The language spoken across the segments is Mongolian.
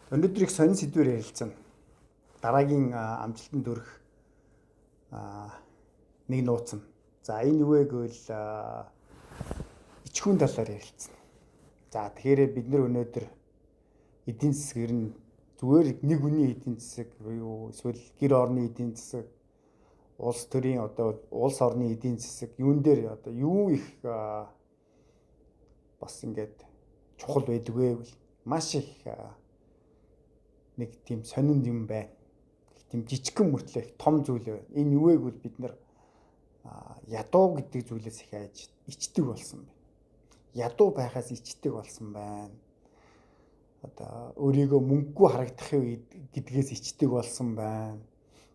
Өнөөдрийг сонин сэдвээр ярилцсан. Дараагийн амжилтанд хүрэх нэг нууцсан. За энэ юу вэ гэвэл ичхүүн талаар ярилцсан. За тэгэхээр бид нар өнөөдөр эдийн засгаар нь зүгээр нэг үний эдийн засаг буюу эсвэл гэр орны эдийн засаг, улс төрийн одоо улс орны эдийн засаг юун дээр одоо юу их бас ингээд чухал байдгүй вэ? Маш их нэг тийм сонин юм байна. Тийм жижигхэн мөртлөө их том зүйл байна. Энэ юу вэ гэвэл бид нар ядуу гэдэг зүйлээс их айж ичдэг болсон байна. Ядуу байхаас ичдэг болсон байна. Одоо өөрийгөө мөнгөгүй харагдах гэдгээс ичдэг болсон байна.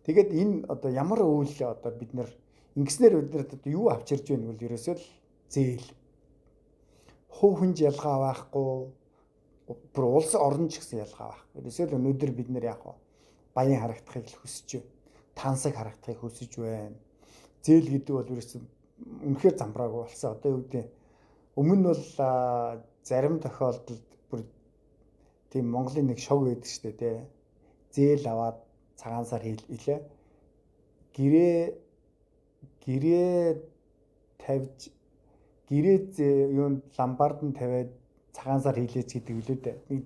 Тэгээд энэ одоо ямар үйл одоо бид нар ингэснээр бид нар одоо юу авч ирж байна гэвэл ерөөсөө л зээл. Хувь хүнд ялгаа байхгүй, бүр улс орн ч гэсэн ялгаа байхгүй. Ерөөсөө л өнөөдөр бид нэр яг баян харагдахыг хүсэж байна. Тансаг харагдахыг хүсэж байна. Зээл гэдэг бол ерөөсөө үнэхээр замбраагүй болсон. Одоо юу гэдэг өмнө нь бол зарим тохиолдолд бүр тийм Монголын нэг шог байдаг шүү дээ, тий. Зээл аваад цагаан сар хийлээ. Гэрээ тавьж юунд ламбард нь тавиад цагаан сар хийлээч гэдэг үлээ дээ. Нэг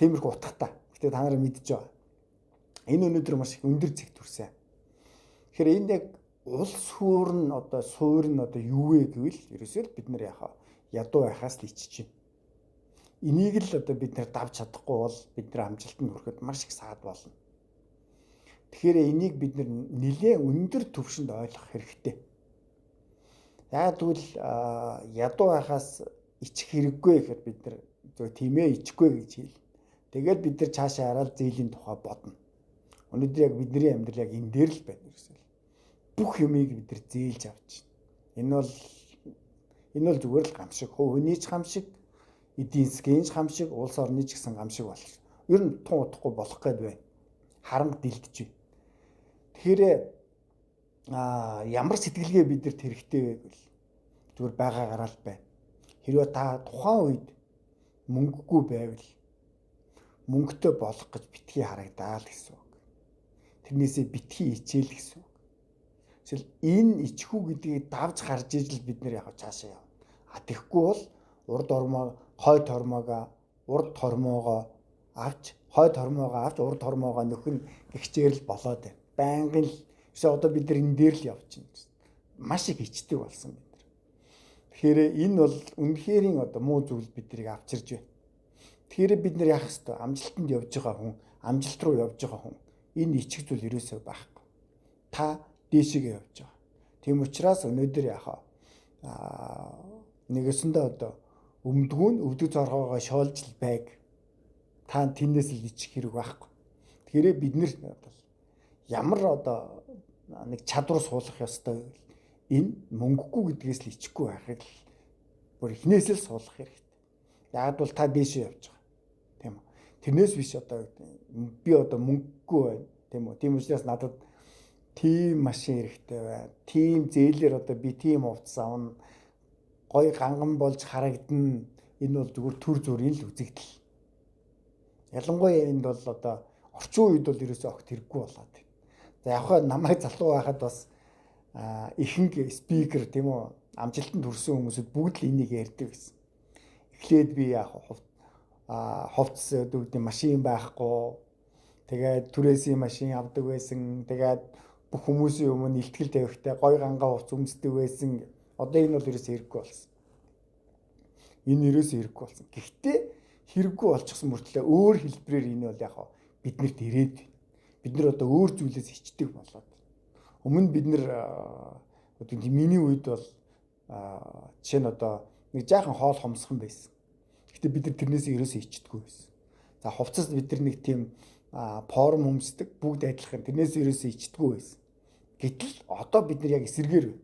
тиймэрхүү утгатай. Гэтэ та нараа мэдж байгаа. Энэ өнөөдөр маш их өндөр зэгт хүрсэн. Тэгэхээр энд яг улс суурь нь одоо юу вэ гэвэл ерөөсөө л бид нар ядуу байхаас л ичж байна. Энийг л одоо бид нар давж чадахгүй бол бид нар амжилтанд хүрэхэд маш их саад болно. Тэгэхээр энийг бид нар нэлээд өндөр түвшинд ойлгох хэрэгтэй. Яг тэгвэл ядуу байхаас ичих хэрэггүй гэхээр бид нар зөв тиймээ ичихгүй гэж хэлнэ. Тэгээд бид нар цаашаа хараад зээлийн тухай бодно. Өнөөдөр яг бидний амьдрал яг энэ дээр л байна гэсэн. Бүх юмыг бид нар зээлж авч байна. Энэ бол зүгээр л гамшиг, хувь хүний ч гамшиг, эдийн засгийн ч гамшиг, улс орны ч гэсэн гамшиг болж. Ер нь тун утахгүй болох гээд байна. Харанг дэлдэж байна. Тэгэхээр ямар сэтгэлгээ бид нарт хэрэгтэй вэ гэвэл зүгээр байгаагаараа л байна. Хэрвээ та тухайн үед мөнгөгүй байвал мөнгөтэй болох гэж битгий харагдаа л гэсэн үг. Тэрнээсээ битгий ичээл гэсэн үг. Эсвэл энэ ичхүү гэдгийг давж гарч ижил бид нэр яг цаашаа явна. Тэгэхгүй бол урд хормоогоо авч урд хормоогоо нөхөн гихчээр л болоод байна. Байнгын л одоо бид нар энэ дээр л явж байна. Маш их ичдэг болсон бид нар. Тэгэхээр энэ бол үнэхэрийн одоо муу зүйл биднийг авчирж байна. Тэгэхээр бид нар яах ёстой? Амжилтанд явж байгаа хүн, амжилт руу явж байгаа хүн энэ ичих зүйл ерөөсөө байхгүй. Та дээшээгээ явж байгаа. Тийм учраас өнөөдөр нэгэсэндээ одоо өвдөг зоргоогоо шоолж л байг. Та тэндээс л ичих хэрэг байхгүй. Тэгэхээр бид нар ямар одоо нэг чадвар суулгах ёстой вэ? Энэ мөнгөгүй гэдгээс л ичихгүй байхыг л бүр эхнээс л суулгах хэрэгтэй. Яг бол та дээшээ явж байгаа. Тийм үү? Тэрнээс биш одоо би одоо мөнгөгүй байна. Тийм үү? Тийм учраас надад тийм машин хэрэгтэй байна. Тийм зээлээр одоо би тийм хувцас авна. Гой ганган болж харагдана. Энэ бол зүгээр төр зүрийн л үзэгдэл. Ялангуяа энд бол одоо орчин үед бол ерөөсөө огт хэрэггүй болоод байна. За яг намайг залуу байхад бас ихэнх спикер тийм үү амжилтанд хүрсэн хүмүүсүүд бүгд л энийг ярьдаг гэсэн. Эхлээд би хувцас үүдний машин байхгүй. Тэгээд түрээсийн машин авдаг байсан. Тэгээд бүх хүмүүсийн өмнө илтгэл тавихтай гой гангаа хувцас өмсдөг байсан. Одоо энэ бол ерөөсөө хэрэггүй болсон. Энэ ерөөсөө хэрэггүй болсон. Гэхдээ хэрэггүй болчихсон мөртлөө өөр хэлбэрээр энэ бол биднэрт ирээд байна. Бид нар одоо өөр зүйлээс ичдэг болоод. Өмнө бид нар миний үед бол жишээ нь одоо нэг жаахан хоол хомсхон байсан. Гэхдээ бид нар тэрнээс ерөөсөө ичдэггүй байсан. За хувцас бид нар нэг тийм форм өмсдөг бүгд адилхан тэрнээс ерөөсөө ичдэггүй байсан. Гэтэл одоо бид нар яг эсэргээр байна.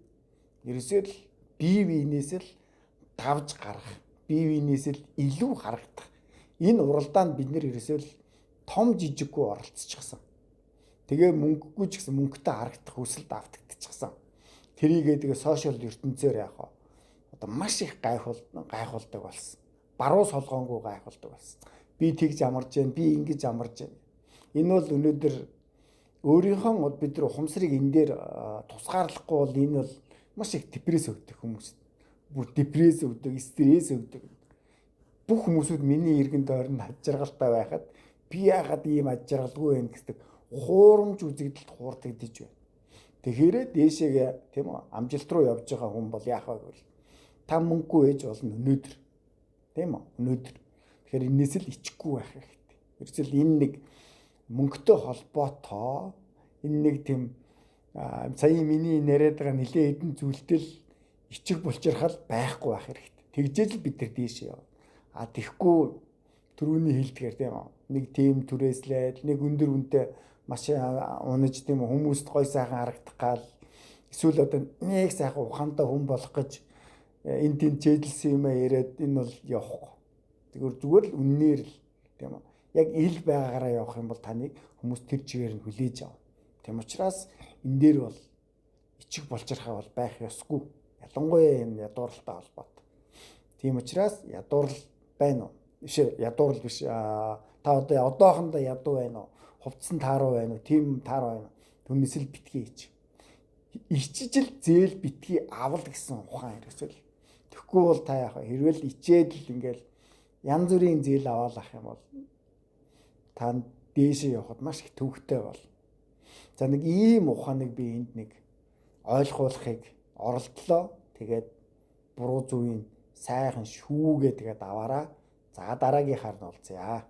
Ерөөсөө л бие биенээс л давж гарах, бие биенээс л илүү харагдах. Энэ уралдаанд бид нар ерөөсөө л том жижиггүй оролцчихсан. Тэгээ мөнгөгүй ч гэсэн мөнгөтэй харагдах хүсэлд автагдчихсан. Тэрийгээ тэгээ сошиал ертөнцөөр одоо маш их гайхуулдаг болсон. Баруун солгоонгүй гайхуулдаг болсон. би тэгж амарч байна, би ингэж амарч байна. Энэ бол өнөөдөр өөрийнхөө бид нар ухамсарыг энэ дээр тусгаарлахгүй бол энэ бол маш их депресс өгдөг хүмүүс. Бүр депресс өгдөг, стресс өгдөг. Бүх хүмүүсүүд миний эргэн тойронд аж жаргалтай байхад би яагаад ийм аж жаргалгүй байна гэдэг хуурамч үзэгдэлд хуурдагдаж байна. Тэгэхээр дээшээгээ тийм үү амжилт руу явж байгаа хүн бол яах вэ гэвэл та мөнгөгүй ээж болно өнөөдөр. Тийм үү? Өнөөдөр. Тэгэхээр энэс л ичхгүй байх хэрэгтэй. Ерөөсөл энэ нэг мөнгөтэй холбоотой энэ нэг тийм сая миний яриад байгаа нэлээд хэдэн зүйлтэл ичих булчирхал байхгүй байх хэрэгтэй. Тэгжээж л бид нар дээшээ яв. Тэгэхгүй түрүүний хэлдгээр тийм үү? Нэг тийм түрээслээд нэг өндөр үнэтэй машин унаж тийм хүмүүст гой сайхан харагдах гал эсвэл одоо нэг сайхан ухаантай хүн болох гэж энэ тийм чэйдэлсэн юм яриад энэ бол явахгүй. Зүгээр л үннээр л тийм үү. Яг ил байгаагаараа явах юм бол таныг хүмүүс тэр чигээр нь хүлээж авна. Тийм учраас энэ дээр бол ичих болчирхай бол байх ёсгүй. Ялангуяа энэ ядууралтай холбоотой. Тийм учраас ядуурал байна уу? Биш ядуурал биш. Та одоо одоохондоо ядуу байна уу? Хувцсан тааруу байна уу? Тийм тааруу байна уу? Түүнээс л битгий ич. Ичижил зээл битгий авал гэсэн ухаан ерөөсөл. Тэгэхгүй бол та яах вэ? Хэрвээ л ичээд л ингээл янз бүрийн зээл аваалах юм бол та дээшээ явахад маш их төвөгтэй бол. За нэг ийм ухааныг би энд нэг ойлгуулахыг оролдлоо. Тэгээд буруу зүвийн сайхан шүүгээ тэгээд аваараа. За дараагийнхаар нь олцъя.